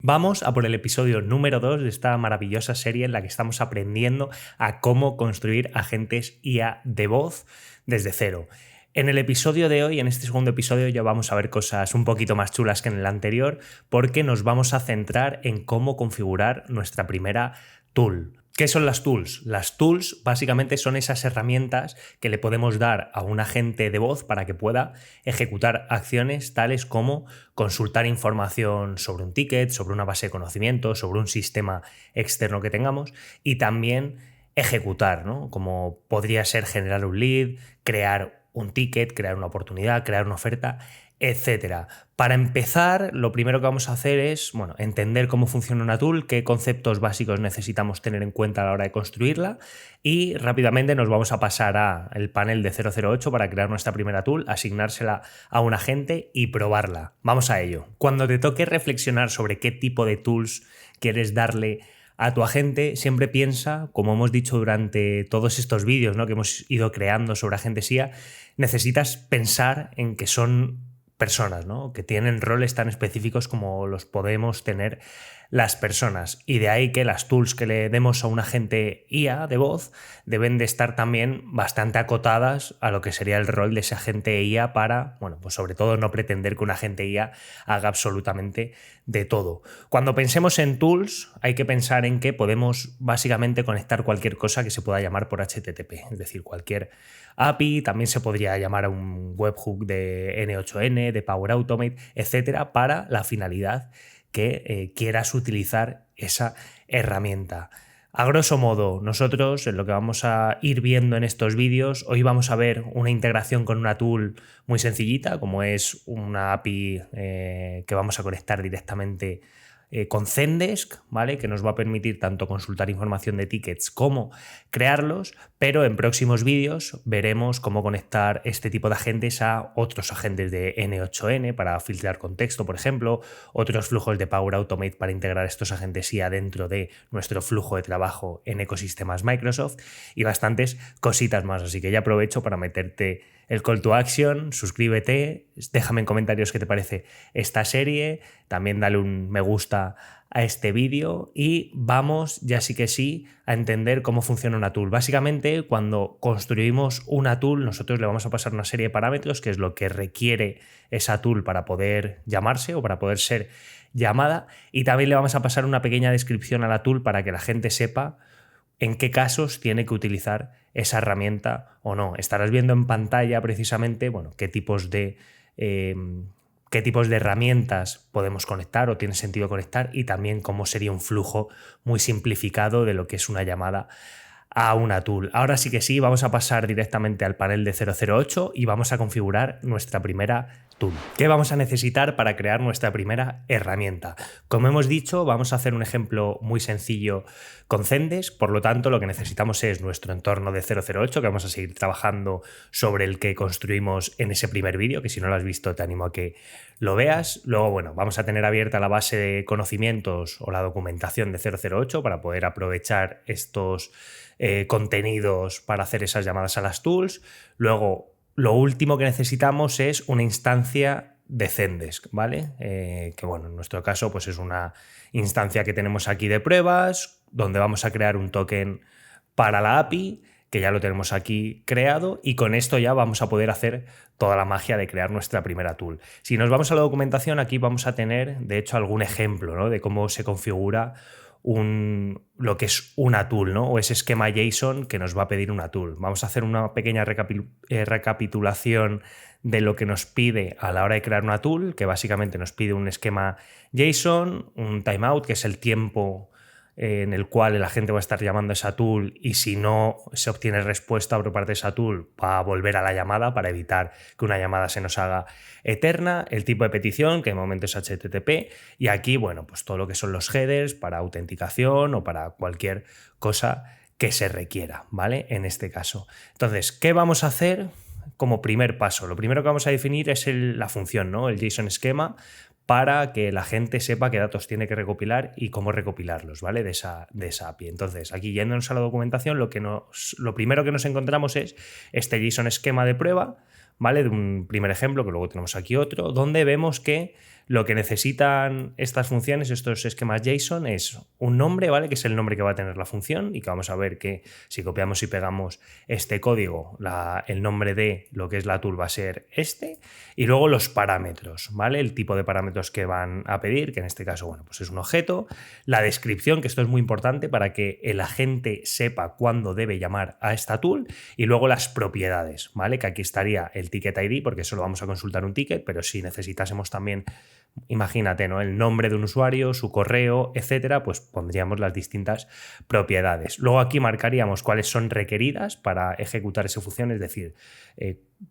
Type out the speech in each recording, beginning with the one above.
Vamos a por el episodio número 2 de esta maravillosa serie en la que estamos aprendiendo a cómo construir agentes IA de voz desde cero. En el episodio de hoy, en este segundo episodio, ya vamos a ver cosas un poquito más chulas que en el anterior, porque nos vamos a centrar en cómo configurar nuestra primera tool. ¿Qué son las tools? Las tools básicamente son esas herramientas que le podemos dar a un agente de voz para que pueda ejecutar acciones tales como consultar información sobre un ticket, sobre una base de conocimiento, sobre un sistema externo que tengamos y también ejecutar, ¿no? Como podría ser generar un lead, crear un ticket, crear una oportunidad, crear una oferta, etcétera. Para empezar, lo primero que vamos a hacer es, entender cómo funciona una tool, qué conceptos básicos necesitamos tener en cuenta a la hora de construirla y rápidamente nos vamos a pasar al panel de 008 para crear nuestra primera tool, asignársela a un agente y probarla. Vamos a ello. Cuando te toque reflexionar sobre qué tipo de tools quieres darle a tu agente, siempre piensa, como hemos dicho durante todos estos vídeos, ¿no?, que hemos ido creando sobre agentes IA, necesitas pensar en que son personas, ¿no?, que tienen roles tan específicos como los podemos tener las personas. Y de ahí que las tools que le demos a un agente IA de voz deben de estar también bastante acotadas a lo que sería el rol de ese agente IA para, pues sobre todo no pretender que un agente IA haga absolutamente de todo. Cuando pensemos en tools, hay que pensar en que podemos básicamente conectar cualquier cosa que se pueda llamar por HTTP, es decir, cualquier API, también se podría llamar a un webhook de N8N, de Power Automate, etcétera, para la finalidad que quieras utilizar esa herramienta. A grosso modo, nosotros en lo que vamos a ir viendo en estos vídeos, hoy vamos a ver una integración con una tool muy sencillita, como es una API que vamos a conectar directamente con Zendesk, ¿vale?, que nos va a permitir tanto consultar información de tickets como crearlos, pero en próximos vídeos veremos cómo conectar este tipo de agentes a otros agentes de N8N para filtrar contexto, por ejemplo, otros flujos de Power Automate para integrar estos agentes IA dentro de nuestro flujo de trabajo en ecosistemas Microsoft y bastantes cositas más. Así que ya aprovecho para meterte el call to action, suscríbete, déjame en comentarios qué te parece esta serie, también dale un me gusta a este vídeo y vamos, ya sí que sí, a entender cómo funciona una tool. Básicamente, cuando construimos una tool, nosotros le vamos a pasar una serie de parámetros, que es lo que requiere esa tool para poder llamarse o para poder ser llamada, y también le vamos a pasar una pequeña descripción a la tool para que la gente sepa en qué casos tiene que utilizar esa herramienta o no. Estarás viendo en pantalla precisamente, qué tipos de herramientas podemos conectar o tiene sentido conectar y también cómo sería un flujo muy simplificado de lo que es una llamada a una tool. Ahora sí que sí, vamos a pasar directamente al panel de 008 y vamos a configurar nuestra primera tool. ¿Qué vamos a necesitar para crear nuestra primera herramienta? Como hemos dicho, vamos a hacer un ejemplo muy sencillo con Zendesk, por lo tanto lo que necesitamos es nuestro entorno de 008, que vamos a seguir trabajando sobre el que construimos en ese primer vídeo, que si no lo has visto te animo a que lo veas. Luego, vamos a tener abierta la base de conocimientos o la documentación de 008 para poder aprovechar estos contenidos para hacer esas llamadas a las tools. Luego, lo último que necesitamos es una instancia de Zendesk, ¿vale? Que en nuestro caso pues es una instancia que tenemos aquí de pruebas, donde vamos a crear un token para la API, que ya lo tenemos aquí creado, y con esto ya vamos a poder hacer toda la magia de crear nuestra primera tool. Si nos vamos a la documentación, aquí vamos a tener, de hecho, algún ejemplo, ¿no?, de cómo se configura lo que es una tool, ¿no?, o ese esquema JSON que nos va a pedir una tool. Vamos a hacer una pequeña recapitulación de lo que nos pide a la hora de crear una tool, que básicamente nos pide un esquema JSON, un timeout, que es el tiempo en el cual el agente va a estar llamando a esa tool, y si no se obtiene respuesta por parte de esa tool va a volver a la llamada para evitar que una llamada se nos haga eterna, el tipo de petición, que de momento es HTTP, y aquí pues todo lo que son los headers para autenticación o para cualquier cosa que se requiera, ¿vale?, en este caso. Entonces, ¿qué vamos a hacer como primer paso? Lo primero que vamos a definir es la función, ¿no?, el JSON esquema, para que la gente sepa qué datos tiene que recopilar y cómo recopilarlos, ¿vale?, de esa API. Entonces, aquí yéndonos a la documentación, lo primero que nos encontramos es este JSON esquema de prueba, ¿vale?, de un primer ejemplo, que luego tenemos aquí otro, donde vemos que Lo que necesitan estas funciones, estos esquemas JSON, es un nombre, ¿vale? Que es el nombre que va a tener la función y que vamos a ver que si copiamos y pegamos este código, el nombre de lo que es la tool va a ser este. Y luego los parámetros, ¿vale? El tipo de parámetros que van a pedir, que en este caso, bueno, pues es un objeto. La descripción, que esto es muy importante para que el agente sepa cuándo debe llamar a esta tool. Y luego las propiedades, ¿vale? Que aquí estaría el ticket ID, porque solo vamos a consultar un ticket, pero si necesitásemos también, imagínate, ¿no? El nombre de un usuario, su correo, etcétera, pues pondríamos las distintas propiedades. Luego aquí marcaríamos cuáles son requeridas para ejecutar esa función, es decir,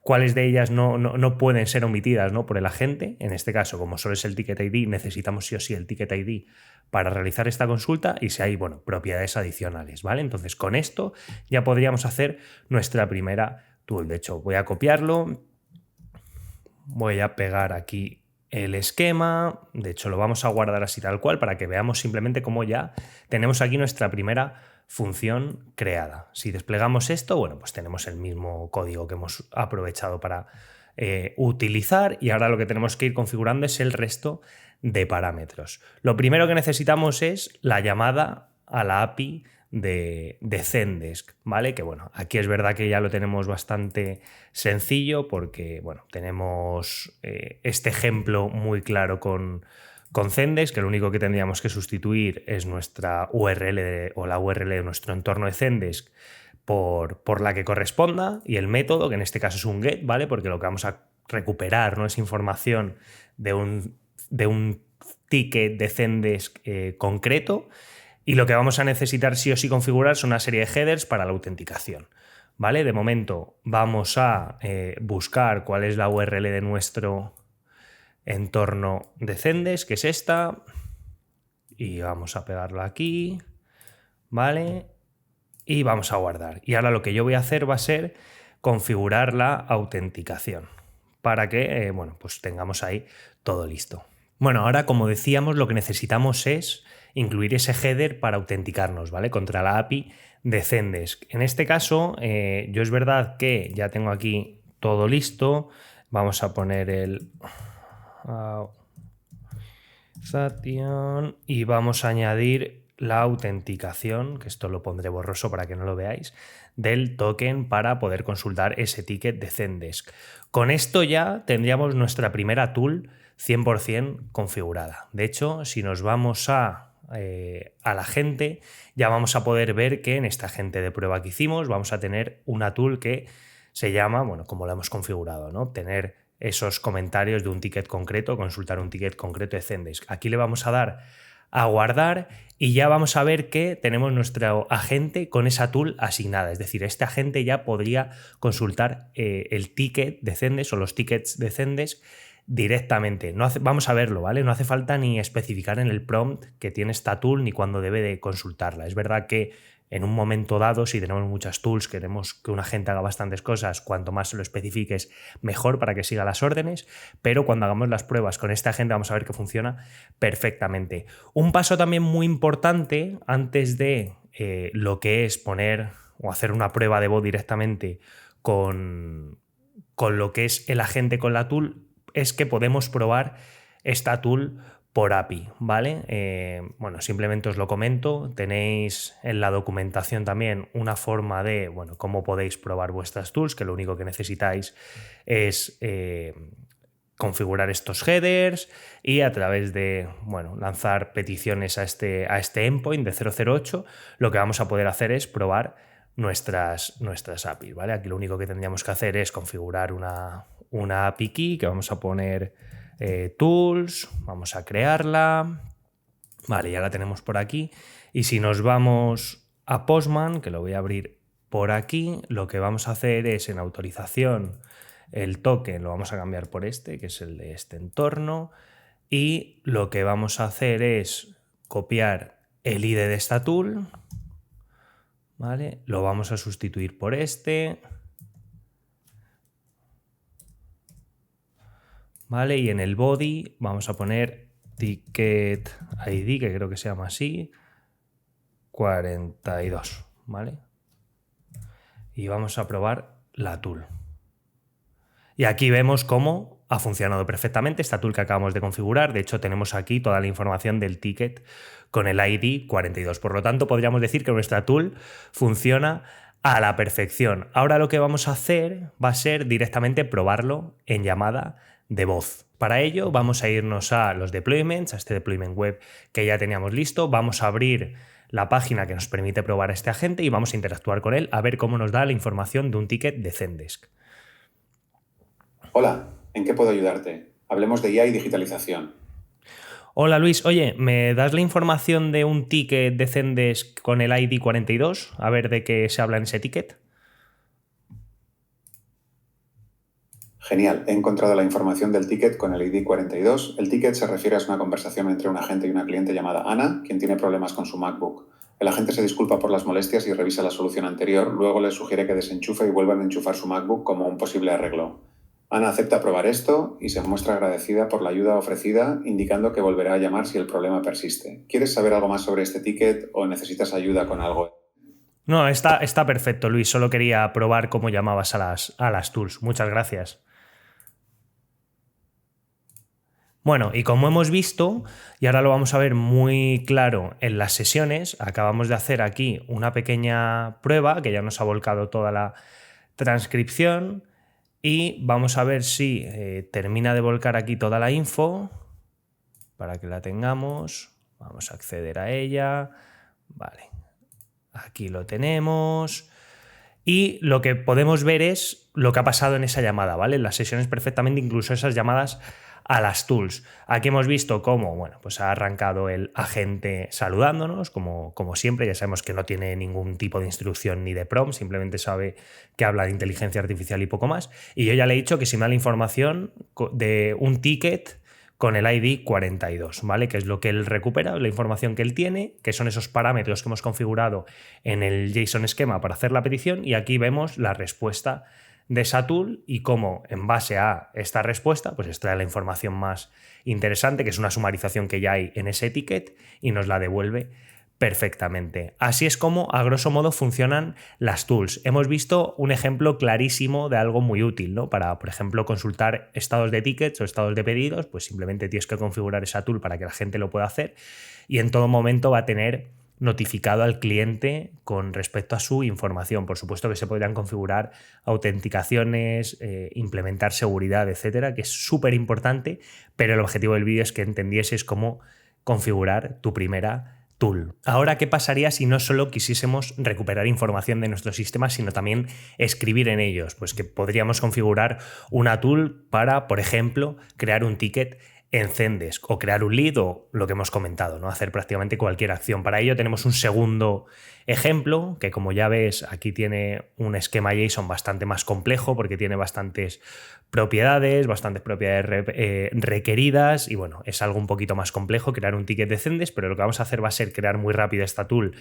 cuáles de ellas no pueden ser omitidas, ¿no? Por el agente. En este caso, como solo es el ticket ID, necesitamos sí o sí el ticket ID para realizar esta consulta y si hay, bueno, propiedades adicionales, ¿vale? Entonces, con esto ya podríamos hacer nuestra primera tool. De hecho, voy a copiarlo, voy a pegar aquí el esquema, de hecho lo vamos a guardar así tal cual para que veamos simplemente cómo ya tenemos aquí nuestra primera función creada. Si desplegamos esto, bueno, pues tenemos el mismo código que hemos aprovechado para utilizar y ahora lo que tenemos que ir configurando es el resto de parámetros. Lo primero que necesitamos es la llamada a la API de Zendesk, ¿vale? Que bueno, aquí es verdad que ya lo tenemos bastante sencillo porque, bueno, tenemos este ejemplo muy claro con Zendesk, que lo único que tendríamos que sustituir es nuestra URL o la URL de nuestro entorno de Zendesk por la que corresponda y el método, que en este caso es un get, ¿vale? Porque lo que vamos a recuperar no es información de un ticket de Zendesk concreto. Y lo que vamos a necesitar sí o sí configurar son una serie de headers para la autenticación, ¿vale? De momento vamos a buscar cuál es la URL de nuestro entorno de Zendesk, que es esta, y vamos a pegarlo aquí, ¿vale? Y vamos a guardar. Y ahora lo que yo voy a hacer va a ser configurar la autenticación para que, bueno, pues tengamos ahí todo listo. Bueno, ahora como decíamos, lo que necesitamos es incluir ese header para autenticarnos, ¿vale? Contra la API de Zendesk. En este caso, yo es verdad que ya tengo aquí todo listo. Vamos a poner el authentication y vamos a añadir la autenticación, que esto lo pondré borroso para que no lo veáis, del token para poder consultar ese ticket de Zendesk. Con esto ya tendríamos nuestra primera tool 100% configurada. De hecho, si nos vamos a la gente, ya vamos a poder ver que en esta agente de prueba que hicimos vamos a tener una tool que se llama, bueno, como la hemos configurado, ¿no? Obtener esos comentarios de un ticket concreto, consultar un ticket concreto de Zendesk. Aquí le vamos a dar a guardar y ya vamos a ver que tenemos nuestro agente con esa tool asignada. Es decir, este agente ya podría consultar el ticket de Zendesk o los tickets de Zendesk directamente. Vamos a verlo, ¿vale? No hace falta ni especificar en el prompt que tiene esta tool ni cuándo debe de consultarla. Es verdad que en un momento dado, si tenemos muchas tools, queremos que un agente haga bastantes cosas, cuanto más se lo especifiques, mejor para que siga las órdenes, pero cuando hagamos las pruebas con este agente vamos a ver que funciona perfectamente. Un paso también muy importante antes de lo que es poner o hacer una prueba de voz directamente con lo que es el agente con la tool, es que podemos probar esta tool por API, ¿vale? Bueno, simplemente os lo comento. Tenéis en la documentación también una forma de, bueno, cómo podéis probar vuestras tools, que lo único que necesitáis es configurar estos headers y a través de, bueno, lanzar peticiones a este endpoint de 008, lo que vamos a poder hacer es probar nuestras APIs, ¿vale? Aquí lo único que tendríamos que hacer es configurar una API key que vamos a poner tools, vamos a crearla, vale, ya la tenemos por aquí. Y si nos vamos a Postman, que lo voy a abrir por aquí, lo que vamos a hacer es en autorización el token lo vamos a cambiar por este, que es el de este entorno, y lo que vamos a hacer es copiar el ID de esta tool, ¿vale? Lo vamos a sustituir por este, ¿vale? Y en el body vamos a poner ticket ID, que creo que se llama así, 42, ¿vale? Y vamos a probar la tool. Y aquí vemos cómo ha funcionado perfectamente, esta tool que acabamos de configurar. De hecho, tenemos aquí toda la información del ticket con el ID 42. Por lo tanto, podríamos decir que nuestra tool funciona a la perfección. Ahora lo que vamos a hacer va a ser directamente probarlo en llamada de voz. Para ello vamos a irnos a los deployments, a este deployment web que ya teníamos listo. Vamos a abrir la página que nos permite probar a este agente y vamos a interactuar con él a ver cómo nos da la información de un ticket de Zendesk. Hola, ¿en qué puedo ayudarte? Hablemos de IA y digitalización. Hola Luis, oye, ¿me das la información de un ticket de Zendesk con el ID 42? A ver de qué se habla en ese ticket. Genial, he encontrado la información del ticket con el ID 42. El ticket se refiere a una conversación entre un agente y una cliente llamada Ana, quien tiene problemas con su MacBook. El agente se disculpa por las molestias y revisa la solución anterior, luego le sugiere que desenchufe y vuelvan a enchufar su MacBook como un posible arreglo. Ana acepta probar esto y se muestra agradecida por la ayuda ofrecida, indicando que volverá a llamar si el problema persiste. ¿Quieres saber algo más sobre este ticket o necesitas ayuda con algo? No, está perfecto, Luis. Solo quería probar cómo llamabas a las tools. Muchas gracias. Bueno, y como hemos visto, y ahora lo vamos a ver muy claro en las sesiones, acabamos de hacer aquí una pequeña prueba que ya nos ha volcado toda la transcripción y vamos a ver si termina de volcar aquí toda la info para que la tengamos. Vamos a acceder a ella. Vale, aquí lo tenemos. Y lo que podemos ver es lo que ha pasado en esa llamada, ¿vale? En las sesiones perfectamente, incluso esas llamadas a las tools. Aquí hemos visto cómo, bueno, pues ha arrancado el agente saludándonos, como siempre. Ya sabemos que no tiene ningún tipo de instrucción ni de prompt, simplemente sabe que habla de inteligencia artificial y poco más. Y yo ya le he dicho que si me da la información de un ticket con el ID 42, ¿vale? Que es lo que él recupera, la información que él tiene, que son esos parámetros que hemos configurado en el JSON esquema para hacer la petición, y aquí vemos la respuesta de esa tool y cómo en base a esta respuesta pues extrae la información más interesante, que es una sumarización que ya hay en ese ticket, y nos la devuelve perfectamente. Así es como, a grosso modo, funcionan las tools. Hemos visto un ejemplo clarísimo de algo muy útil, ¿no? Para, por ejemplo, consultar estados de tickets o estados de pedidos, pues simplemente tienes que configurar esa tool para que la gente lo pueda hacer y en todo momento va a tener notificado al cliente con respecto a su información. Por supuesto que se podrían configurar autenticaciones, implementar seguridad, etcétera, que es súper importante, pero el objetivo del vídeo es que entendieses cómo configurar tu primera tool. Ahora, ¿qué pasaría si no solo quisiésemos recuperar información de nuestros sistemas, sino también escribir en ellos? Pues que podríamos configurar una tool para, por ejemplo, crear un ticket en Zendesk o crear un lead o lo que hemos comentado, ¿no? Hacer prácticamente cualquier acción. Para ello tenemos un segundo ejemplo que, como ya ves, aquí tiene un esquema JSON bastante más complejo porque tiene bastantes propiedades requeridas y bueno, es algo un poquito más complejo crear un ticket de Zendesk, pero lo que vamos a hacer va a ser crear muy rápido esta tool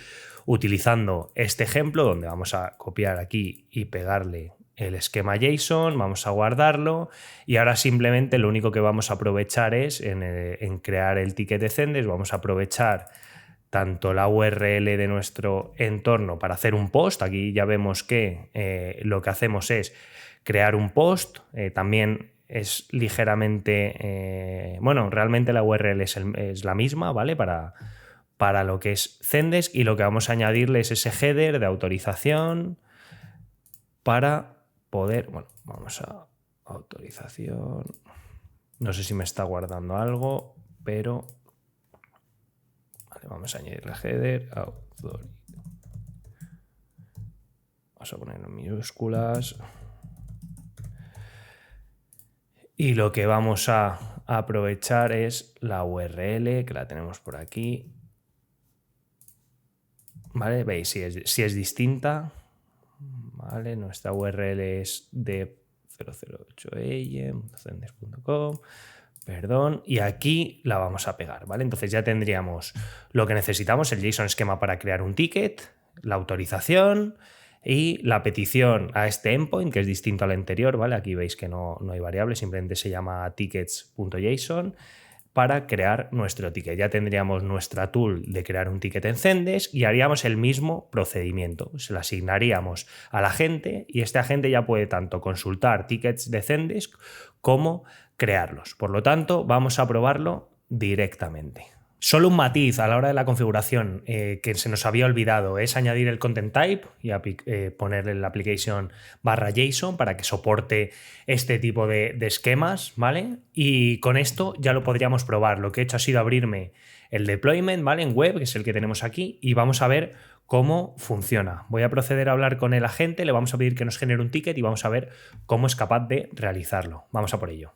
utilizando este ejemplo donde vamos a copiar aquí y pegarle el esquema JSON, vamos a guardarlo y ahora simplemente lo único que vamos a aprovechar es en crear el ticket de Zendesk, vamos a aprovechar tanto la URL de nuestro entorno para hacer un post. Aquí ya vemos que lo que hacemos es crear un post, también es ligeramente, bueno, realmente la URL es la misma, ¿vale? Para lo que es Zendesk, y lo que vamos a añadirle es ese header de autorización para poder, bueno, vamos a autorización, no sé si me está guardando algo, pero vale, vamos a añadir el header, vamos a ponerlo en minúsculas, y lo que vamos a aprovechar es la URL, que la tenemos por aquí, ¿vale? Veis si es distinta, ¿vale? Nuestra URL es de 008am.zendesk.com, perdón, y aquí la vamos a pegar, ¿vale? Entonces ya tendríamos lo que necesitamos, el JSON esquema para crear un ticket, la autorización y la petición a este endpoint, que es distinto al anterior, ¿vale? Aquí veis que no hay variables, simplemente se llama tickets.json para crear nuestro ticket. Ya tendríamos nuestra tool de crear un ticket en Zendesk y haríamos el mismo procedimiento. Se lo asignaríamos al agente y este agente ya puede tanto consultar tickets de Zendesk como crearlos. Por lo tanto, vamos a probarlo directamente. Solo un matiz a la hora de la configuración que se nos había olvidado es añadir el content type y ponerle la application /JSON para que soporte este tipo de esquemas, ¿vale? Y con esto ya lo podríamos probar. Lo que he hecho ha sido abrirme el deployment, ¿vale? En web, que es el que tenemos aquí, y vamos a ver cómo funciona. Voy a proceder a hablar con el agente, le vamos a pedir que nos genere un ticket y vamos a ver cómo es capaz de realizarlo. Vamos a por ello.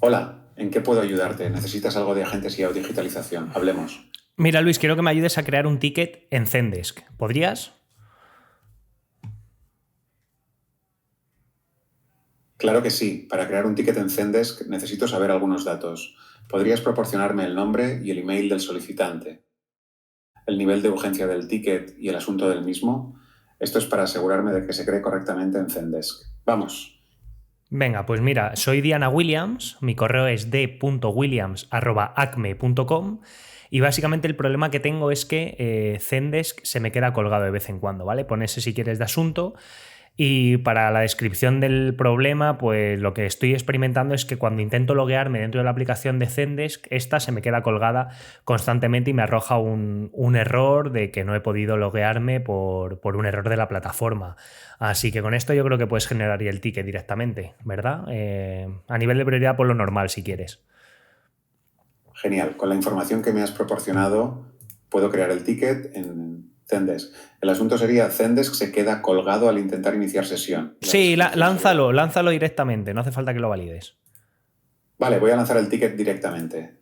Hola, ¿en qué puedo ayudarte? ¿Necesitas algo de agentes IA o digitalización? Hablemos. Mira, Luis, quiero que me ayudes a crear un ticket en Zendesk. ¿Podrías? Claro que sí. Para crear un ticket en Zendesk necesito saber algunos datos. ¿Podrías proporcionarme el nombre y el email del solicitante, el nivel de urgencia del ticket y el asunto del mismo? Esto es para asegurarme de que se cree correctamente en Zendesk. Vamos. Venga, pues mira, soy Diana Williams, mi correo es d.williams@acme.com y básicamente el problema que tengo es que Zendesk se me queda colgado de vez en cuando, ¿vale? Pon ese si quieres de asunto. Y para la descripción del problema, pues lo que estoy experimentando es que cuando intento loguearme dentro de la aplicación de Zendesk, esta se me queda colgada constantemente y me arroja un error de que no he podido loguearme por un error de la plataforma. Así que con esto yo creo que puedes generar ya el ticket directamente, ¿verdad? A nivel de prioridad, por lo normal, si quieres. Genial. Con la información que me has proporcionado, puedo crear el ticket en Zendesk. El asunto sería, Zendesk se queda colgado al intentar iniciar sesión. Sí, lánzalo directamente, no hace falta que lo valides. Vale, voy a lanzar el ticket directamente.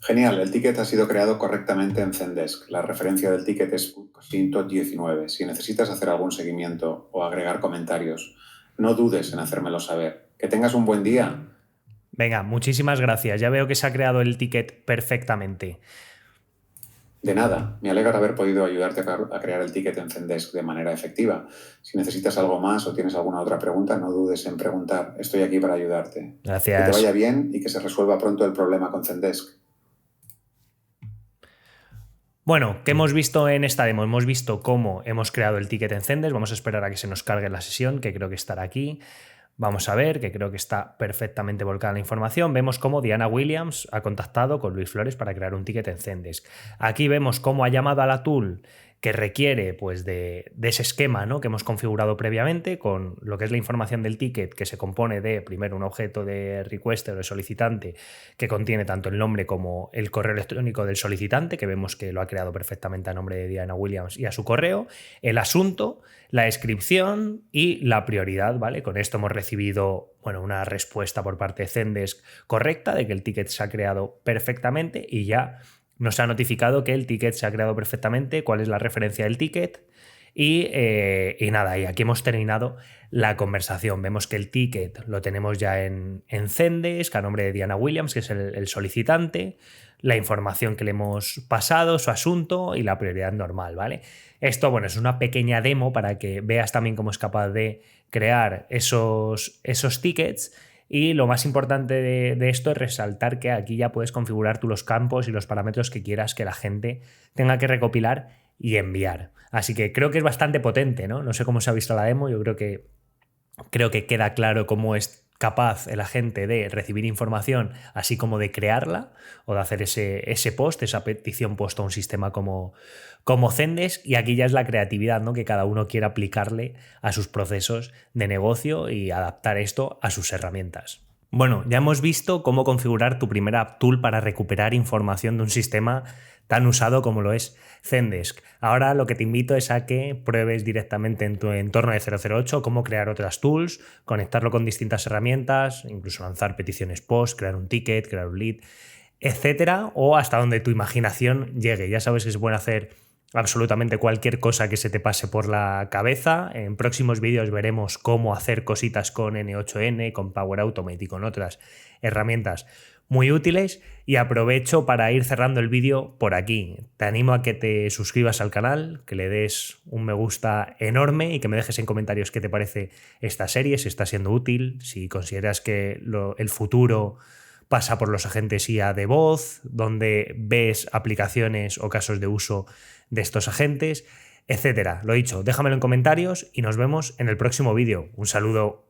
Genial, el ticket ha sido creado correctamente en Zendesk. La referencia del ticket es 119. Si necesitas hacer algún seguimiento o agregar comentarios, no dudes en hacérmelo saber. Que tengas un buen día. Venga, muchísimas gracias. Ya veo que se ha creado el ticket perfectamente. De nada, me alegra haber podido ayudarte a crear el ticket en Zendesk de manera efectiva. Si necesitas algo más o tienes alguna otra pregunta, no dudes en preguntar. Estoy aquí para ayudarte. Gracias. Que te vaya bien y que se resuelva pronto el problema con Zendesk. Bueno, ¿qué hemos visto en esta demo? Hemos visto cómo hemos creado el ticket en Zendesk. Vamos a esperar a que se nos cargue la sesión, que creo que estará aquí. Vamos a ver, que creo que está perfectamente volcada la información. Vemos cómo Diana Williams ha contactado con Luis Flores para crear un ticket en Zendesk. Aquí vemos cómo ha llamado a la tool que requiere pues, de ese esquema, ¿no?, que hemos configurado previamente con lo que es la información del ticket, que se compone de, primero, un objeto de requester o de solicitante que contiene tanto el nombre como el correo electrónico del solicitante, que vemos que lo ha creado perfectamente a nombre de Diana Williams y a su correo, el asunto, la descripción y la prioridad, ¿vale? Con esto hemos recibido, bueno, una respuesta por parte de Zendesk correcta de que el ticket se ha creado perfectamente y ya nos ha notificado que el ticket se ha creado perfectamente, cuál es la referencia del ticket y nada, y aquí hemos terminado la conversación. Vemos que el ticket lo tenemos ya en Zendesk a nombre de Diana Williams, que es el solicitante, la información que le hemos pasado, su asunto y la prioridad normal, ¿vale? Esto, bueno, es una pequeña demo para que veas también cómo es capaz de crear esos tickets. Y lo más importante de esto es resaltar que aquí ya puedes configurar tú los campos y los parámetros que quieras que la gente tenga que recopilar y enviar. Así que creo que es bastante potente, ¿no? No sé cómo se ha visto la demo, yo creo que queda claro cómo es capaz el agente de recibir información, así como de crearla o de hacer ese post, esa petición post a un sistema como Zendesk, y aquí ya es la creatividad, ¿no?, que cada uno quiera aplicarle a sus procesos de negocio y adaptar esto a sus herramientas. Bueno, ya hemos visto cómo configurar tu primera app tool para recuperar información de un sistema tan usado como lo es Zendesk. Ahora lo que te invito es a que pruebes directamente en tu entorno de 008 cómo crear otras tools, conectarlo con distintas herramientas, incluso lanzar peticiones post, crear un ticket, crear un lead, etcétera, o hasta donde tu imaginación llegue. Ya sabes que se pueden hacer absolutamente cualquier cosa que se te pase por la cabeza. En próximos vídeos veremos cómo hacer cositas con N8N, con Power Automate y con otras herramientas muy útiles, y aprovecho para ir cerrando el vídeo por aquí. Te animo a que te suscribas al canal, que le des un me gusta enorme y que me dejes en comentarios qué te parece esta serie, si está siendo útil, si consideras que el futuro pasa por los agentes IA de voz, donde ves aplicaciones o casos de uso de estos agentes, etcétera. Lo dicho, déjamelo en comentarios y nos vemos en el próximo vídeo. Un saludo.